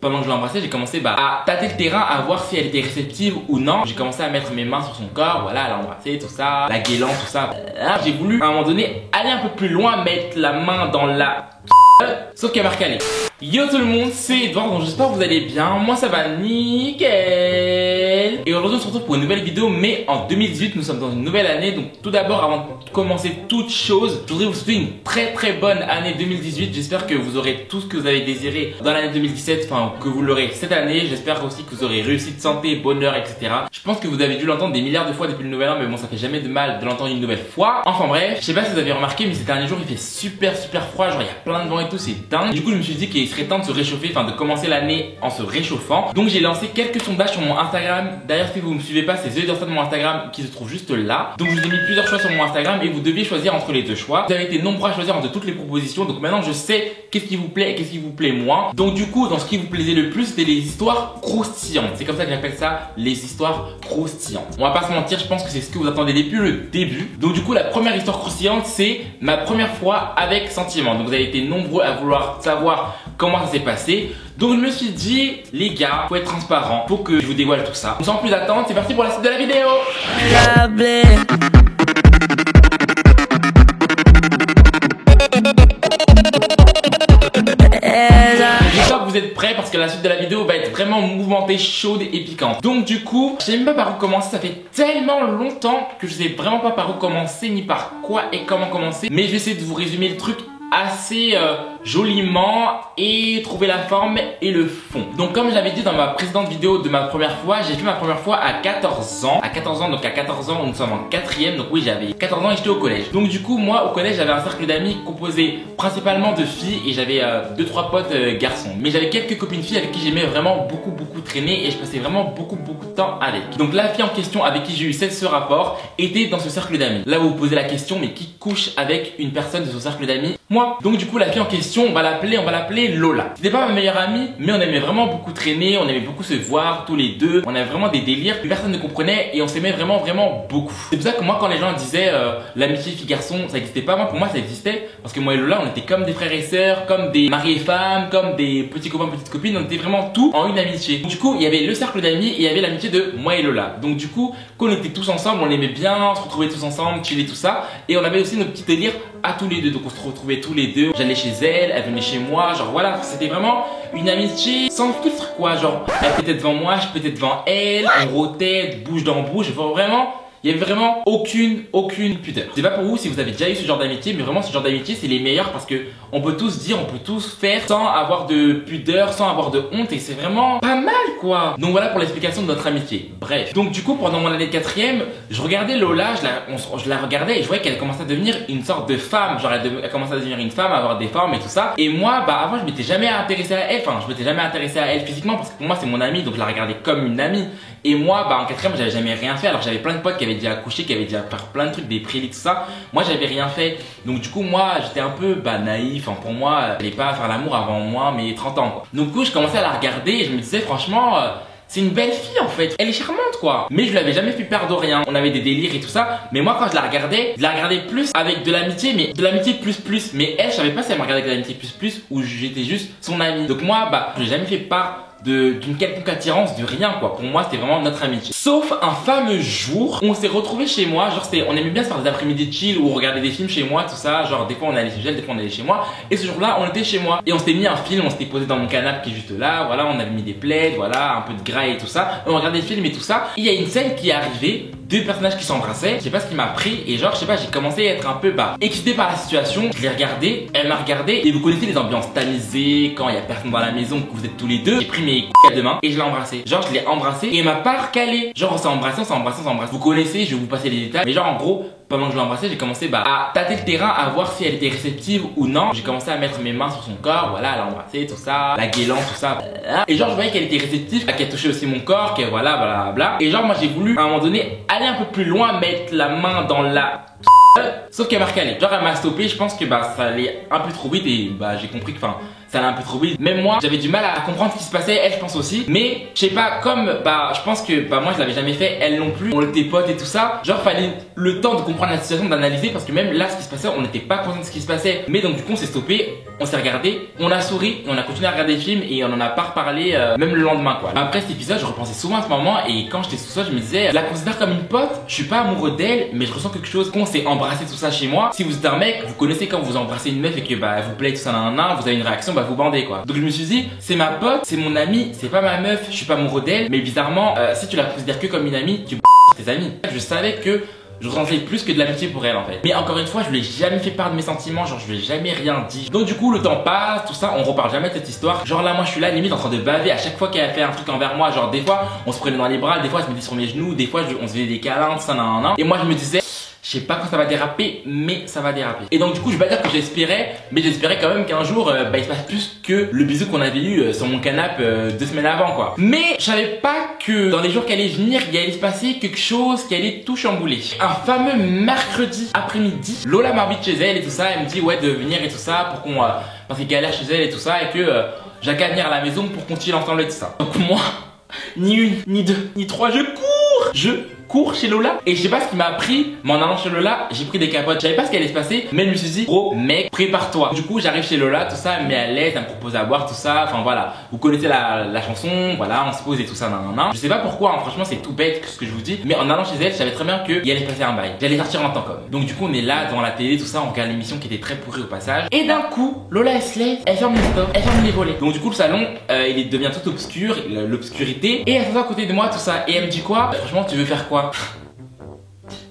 pendant que je l'embrassais, j'ai commencé à tâter le terrain, à voir si elle était réceptive ou non. J'ai commencé à mettre mes mains sur son corps, voilà, à l'embrasser, tout ça, la guélant, tout ça. J'ai voulu à un moment donné aller un peu plus loin, mettre la main dans la sauf qu'elle m'a recalé. Yo tout le monde, c'est Edouard, donc j'espère que vous allez bien. Moi ça va nickel. Et aujourd'hui on se retrouve pour une nouvelle vidéo, mais en 2018, nous sommes dans une nouvelle année. Donc tout d'abord, avant de commencer toute chose, je voudrais vous souhaiter une très bonne année 2018. J'espère que vous aurez tout ce que vous avez désiré dans l'année 2017, enfin que vous l'aurez cette année. J'espère aussi que vous aurez réussite, santé, bonheur, etc. Je pense que vous avez dû l'entendre des milliards de fois depuis le nouvel an, mais bon, ça fait jamais de mal de l'entendre une nouvelle fois. Enfin bref, je sais pas si vous avez remarqué, mais ces derniers jours il fait super froid, genre il y a plein de vent et tout, c'est dingue. Du coup je me suis dit qu'il serait temps de se réchauffer, enfin de commencer l'année en se réchauffant. Donc j'ai lancé quelques sondages sur mon Instagram. D'ailleurs si vous me suivez pas, c'est The Leader de mon Instagram qui se trouve juste là. Donc je vous ai mis plusieurs choix sur mon Instagram et vous deviez choisir entre les deux choix. Vous avez été nombreux à choisir entre toutes les propositions, donc maintenant je sais qu'est-ce qui vous plaît et qu'est-ce qui vous plaît moins. Donc du coup dans ce qui vous plaisait le plus, c'était les histoires croustillantes. C'est comme ça que j'appelle ça, les histoires croustillantes. On va pas se mentir, je pense que c'est ce que vous attendez depuis le début. Donc du coup la première histoire croustillante, c'est ma première fois avec sentiment. Donc vous avez été nombreux à vouloir savoir comment ça s'est passé. Donc je me suis dit, les gars, faut être transparent, faut que je vous dévoile tout ça. Sans plus attendre, c'est parti pour la suite de la vidéo. J'espère que vous êtes prêts parce que la suite de la vidéo va être vraiment mouvementée, chaude et piquante. Donc du coup, je sais même pas par où commencer, ça fait tellement longtemps que je sais vraiment pas par où commencer, ni par quoi et comment commencer. Mais je vais essayer de vous résumer le truc assez joliment et trouver la forme et le fond. Donc comme j'avais dit dans ma précédente vidéo de ma première fois, j'ai fait ma première fois à 14 ans. À 14 ans, donc à 14 ans, nous sommes en 4ème. Donc oui, j'avais 14 ans et j'étais au collège. Donc du coup, moi au collège, j'avais un cercle d'amis composé principalement de filles et j'avais 2-3 potes garçons. Mais j'avais quelques copines filles avec qui j'aimais vraiment beaucoup traîner et je passais vraiment beaucoup de temps avec. Donc la fille en question avec qui j'ai eu ce rapport était dans ce cercle d'amis. Là vous vous posez la question, mais qui couche avec une personne de ce cercle d'amis? Moi. Donc du coup la fille en question, on va l'appeler Lola. C'était pas ma meilleure amie, mais on aimait vraiment beaucoup traîner, on aimait beaucoup se voir tous les deux. On avait vraiment des délires que personne ne comprenait et on s'aimait vraiment beaucoup. C'est pour ça que moi quand les gens disaient l'amitié fille-garçon, ça existait pas. Moi pour moi ça existait parce que moi et Lola on était comme des frères et sœurs, comme des maris et femmes, comme des petits copains, petites copines. On était vraiment tout en une amitié. Donc, du coup il y avait le cercle d'amis et il y avait l'amitié de moi et Lola. Donc du coup quand on était tous ensemble, on aimait bien se retrouver tous ensemble, chiller tout ça. Et on avait aussi nos petits délires à tous les deux. Donc on se retrouvait tous les deux. J'allais chez elle, elle venait chez moi, genre voilà, c'était vraiment une amitié sans filtre quoi, genre elle était devant moi, je étais devant elle, on rotait bouche dans bouche, vraiment, il y avait vraiment aucune pudeur. Je sais pas pour vous si vous avez déjà eu ce genre d'amitié, mais vraiment ce genre d'amitié c'est les meilleurs parce que on peut tous dire, on peut tous faire sans avoir de pudeur, sans avoir de honte et c'est vraiment pas mal quoi. Donc voilà pour l'explication de notre amitié. Bref, donc du coup pendant mon année de 4ème, je regardais Lola, je la regardais et je voyais qu'elle commençait à devenir une sorte de femme, genre elle commençait à devenir une femme, à avoir des formes et tout ça. Et moi avant je m'étais jamais intéressé à elle, enfin je m'étais jamais intéressé à elle physiquement parce que pour moi c'est mon amie, donc je la regardais comme une amie. Et moi en 4ème j'avais jamais rien fait, alors j'avais plein de potes qui avaient déjà accouché, qui avaient déjà fait plein de trucs, des prélis tout ça. Moi j'avais rien fait, donc du coup moi j'étais un peu naïf, enfin pour moi elle allait pas faire l'amour avant moi mes 30 ans quoi. Donc du coup je commençais à la regarder et je me disais franchement c'est une belle fille en fait, elle est charmante quoi. Mais je lui avais jamais fait peur de rien, on avait des délires et tout ça. Mais moi quand je la regardais plus avec de l'amitié, mais de l'amitié plus. Mais elle, je savais pas si elle me regardait avec de l'amitié plus ou j'étais juste son amie. Donc moi je n'ai jamais fait part d'une quelconque attirance, de rien quoi. Pour moi c'était vraiment notre amitié. Sauf un fameux jour, on s'est retrouvés chez moi, genre on aimait bien se faire des après-midi chill ou regarder des films chez moi, tout ça, genre des fois on allait chez elle, des fois on allait chez moi. Et ce jour-là on était chez moi et on s'était mis un film, on s'était posé dans mon canapé qui est juste là, voilà, on avait mis des plaids, voilà, un peu de gras et tout ça, et on regardait des films et tout ça. Et il y a une scène qui est arrivée, deux personnages qui s'embrassaient, je sais pas ce qui m'a pris et genre je sais pas, j'ai commencé à être un peu excité par la situation. Je l'ai regardé, elle m'a regardé et vous connaissez les ambiances tamisées quand il y a personne dans la maison, que vous êtes tous les deux. J'ai pris mes couilles à deux mains et je l'ai embrassé. Genre je l'ai embrassé et elle m'a pas recalé. Genre on s'est embrassé. Vous connaissez, je vais vous passer les détails. Mais genre en gros, pendant que je l'embrassais, j'ai commencé à tâter le terrain, à voir si elle était réceptive ou non. J'ai commencé à mettre mes mains sur son corps, voilà, à l'embrasser, tout ça, la guélant, tout ça. Et genre je voyais qu'elle était réceptive, qu'elle touchait aussi mon corps, qu'elle voilà, blablabla. Et genre moi j'ai voulu à un moment donné aller un peu plus loin, mettre la main dans la sauf qu'elle m'a recalé. Genre elle m'a stoppé, je pense que ça allait un peu trop vite et j'ai compris que ça allait un peu trop vite. Même moi j'avais du mal à comprendre ce qui se passait, elle je pense aussi. Mais je sais pas, comme je pense que moi je l'avais jamais fait, elle non plus. On était potes et tout ça. Genre fallait le temps de comprendre la situation, d'analyser parce que même là ce qui se passait, on n'était pas conscient de ce qui se passait. Mais donc du coup on s'est stoppé. on s'est regardé, on a souri, on a continué à regarder le film et on en a pas reparlé même le lendemain quoi. Après cet épisode, je repensais souvent à ce moment et quand j'étais sous ça, je me disais, je la considère comme une pote, je suis pas amoureux d'elle, mais je ressens quelque chose. Qu'on s'est embrassé tout ça chez moi. Si vous êtes un mec, vous connaissez quand vous embrassez une meuf et que bah elle vous plaît tout ça nan, vous avez une réaction, bah vous bandez quoi. Donc je me suis dit, c'est ma pote, c'est mon amie, c'est pas ma meuf, je suis pas amoureux d'elle, mais bizarrement, si tu la considères que comme une amie, tu tes amis. Je savais que je ressentais plus que de l'amitié pour elle en fait. Mais encore une fois, je lui ai jamais fait part de mes sentiments, genre je lui ai jamais rien dit. Donc du coup, le temps passe, tout ça, on reparle jamais de cette histoire. Genre là, moi je suis là limite en train de baver à chaque fois qu'elle a fait un truc envers moi. Genre des fois, on se prenait dans les bras, des fois elle se mettait sur mes genoux, des fois on se faisait des câlins, tout ça nan. Et moi je me disais, je sais pas quand ça va déraper, mais ça va déraper. Et donc du coup, je vais pas dire que j'espérais, mais j'espérais quand même qu'un jour, bah, il se passe plus que le bisou qu'on avait eu sur mon canapé 2 semaines avant quoi. Mais je savais pas que dans les jours qui allaient venir, il allait se passer quelque chose qui allait tout chambouler. Un fameux mercredi après-midi, Lola m'invite chez elle et tout ça, elle me dit ouais de venir et tout ça pour qu'on parce qu'elle galère chez elle et tout ça et que j'ai qu'à venir à la maison pour continuer ensemble et tout ça. Donc moi, ni une, ni deux, ni trois, je cours chez Lola et je sais pas ce qui m'a appris, mais en allant chez Lola, j'ai pris des capotes. Je savais pas ce qui allait se passer, mais je me suis dit, gros mec, prépare-toi. Du coup, j'arrive chez Lola, tout ça, elle me met à l'aise, elle me propose à boire, tout ça. Enfin voilà, vous connaissez la chanson, voilà, on se pose et tout ça, nan. Je sais pas pourquoi, hein, franchement, c'est tout bête ce que je vous dis, mais en allant chez elle, je savais très bien qu'il allait se passer un bail. J'allais sortir en temps comme. Donc du coup, on est là devant la télé, tout ça, on regarde l'émission qui était très pourrie au passage. Et d'un coup, Lola elle se lève, elle ferme les stores, elle ferme les volets. Donc du coup, le salon, il devient tout obscur, l'obscurité, et elle s'assoit à côté de moi, tout ça, et elle me dit quoi? Franchement, tu veux faire quoi?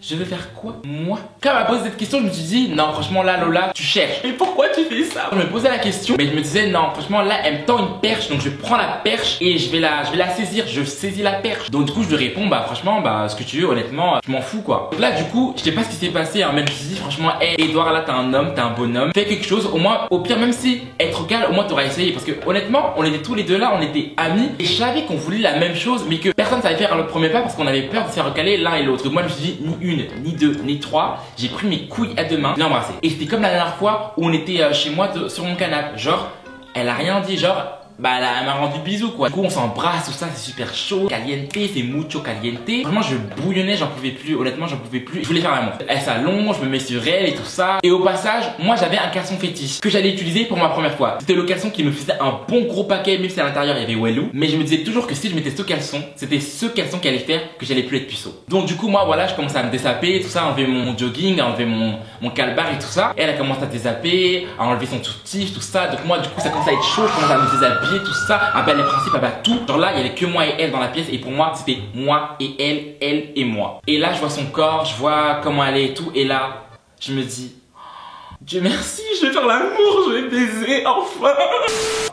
Je veux faire quoi? Moi? Quand elle m'a posé cette question, je me suis dit, non, franchement, là, Lola, tu cherches. Mais pourquoi tu fais ça? Je me posais la question, mais je me disais, non, franchement, là, elle me tend une perche, donc je prends la perche et je vais la saisir. Je saisis la perche. Donc, du coup, je lui réponds, bah, franchement, bah, ce que tu veux, honnêtement, je m'en fous, quoi. Donc là, du coup, je sais pas ce qui s'est passé, hein, même je me suis dit, franchement, hey, Edouard, là, t'es un homme, t'es un bonhomme. Fais quelque chose, au moins, au pire, même si être calme, au moins, t'auras essayé. Parce que, honnêtement, on était tous les deux là, on était amis et je savais qu'on voulait la même chose, mais que personne savait faire le premier pas parce qu'on avait peur de se faire recaler l'un et l'autre. Donc, moi, je me suis dit, ni une, ni deux, ni trois, j'ai pris mes couilles à deux mains, je l'ai embrassé. Et c'était comme la dernière fois où on était chez moi sur mon canapé. Genre, elle a rien dit, genre, bah elle m'a rendu bisou quoi. Du coup on s'embrasse, tout ça, c'est super chaud, caliente, c'est mucho caliente. Vraiment je bouillonnais, j'en pouvais plus, honnêtement j'en pouvais plus. Je voulais faire l'amour. Elle s'allonge, je me mets sur elle et tout ça. Et au passage, moi j'avais un caleçon fétiche que j'allais utiliser pour ma première fois. C'était le caleçon qui me faisait un bon gros paquet, même si à l'intérieur il y avait Wellou. Mais je me disais toujours que si je mettais ce caleçon, c'était ce caleçon qui allait faire que j'allais plus être puceau. Donc du coup moi voilà, je commençais à me désaper, tout ça, à enlever mon jogging, à enlever mon calbar et tout ça. Et elle a commencé à désaper, à enlever son soutif, tout ça. Donc moi du coup ça commence à être chaud, je commence à me déshabiller, tout ça. Ah bah les principes, ah bah tout. Genre là, il y avait que moi et elle dans la pièce et pour moi, c'était moi et elle et moi. Et là, je vois son corps, je vois comment elle est et tout. Et là, je me dis, Dieu merci, je vais faire l'amour, je vais baiser, enfin.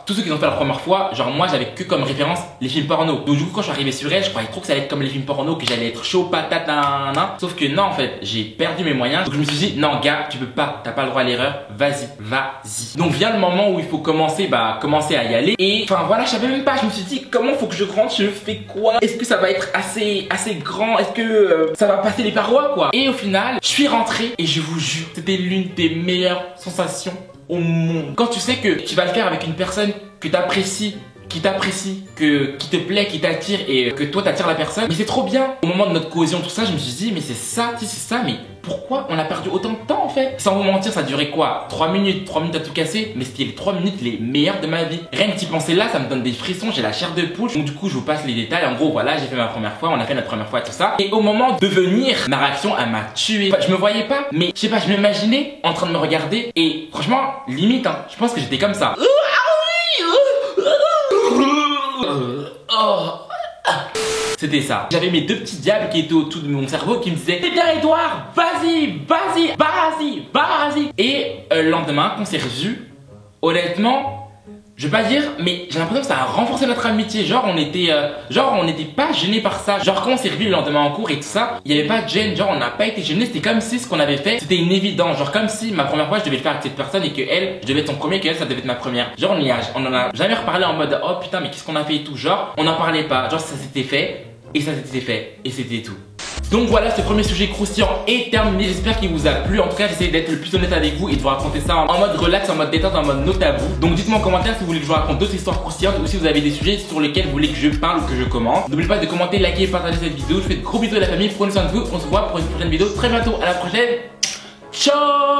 Tous ceux qui l'ont fait la première fois, genre moi j'avais que comme référence les films porno. Donc du coup quand je suis arrivé sur elle, je croyais trop que ça allait être comme les films porno, que j'allais être chaud, patate, nan. Sauf que non en fait, j'ai perdu mes moyens. Donc je me suis dit, non gars, tu peux pas, t'as pas le droit à l'erreur, vas-y. Donc vient le moment où il faut commencer à y aller. Et enfin voilà, je savais même pas, je me suis dit, comment faut que je rentre, je fais quoi? Est-ce que ça va être assez grand? Est-ce que ça va passer les parois quoi? Et au final, je suis rentré et je vous jure, c'était l'une des meilleures sensations au monde. Quand tu sais que tu vas le faire avec une personne que t'apprécies, qui te plaît, qui t'attire et que toi t'attires la personne, mais c'est trop bien. Au moment de notre cohésion, tout ça, je me suis dit, mais c'est ça, si c'est ça, mais pourquoi on a perdu autant de temps en fait? Sans vous mentir, ça durait quoi? 3 minutes à tout casser, mais c'était les 3 minutes les meilleures de ma vie. Rien que d'y penser là, ça me donne des frissons, j'ai la chair de poule. Donc du coup, je vous passe les détails. En gros, voilà, j'ai fait ma première fois, on a fait notre première fois, tout ça. Et au moment de venir, ma réaction, elle m'a tué. Enfin, je me voyais pas, mais je sais pas, je m'imaginais en train de me regarder et franchement, limite, hein, je pense que j'étais comme ça. C'était ça. J'avais mes deux petits diables qui étaient autour de mon cerveau qui me disaient, c'est bien Edouard, vas-y. Et le lendemain, qu'on s'est revus, honnêtement, je vais pas dire, mais j'ai l'impression que ça a renforcé notre amitié. Genre on était pas gênés par ça. Genre quand on s'est revus le lendemain en cours et tout ça, il y avait pas de gêne. Genre on n'a pas été gênés. C'était comme si ce qu'on avait fait, c'était une évidence. Genre comme si ma première fois je devais le faire avec cette personne et que elle, je devais être son premier, qu'elle ça devait être ma première. Genre on en a jamais reparlé en mode oh putain mais qu'est-ce qu'on a fait et tout. Genre on n'en parlait pas. Genre ça s'était fait et ça s'était fait et c'était tout. Donc voilà, ce premier sujet croustillant est terminé. J'espère qu'il vous a plu. En tout cas, j'essaie d'être le plus honnête avec vous et de vous raconter ça en mode relax, en mode détente, en mode note à vous. Donc dites-moi en commentaire si vous voulez que je vous raconte d'autres histoires croustillantes ou si vous avez des sujets sur lesquels vous voulez que je parle ou que je commente. N'oubliez pas de commenter, liker et partager cette vidéo. Je vous fais de gros bisous à la famille. Prenez soin de vous. On se voit pour une prochaine vidéo très bientôt. À la prochaine. Ciao.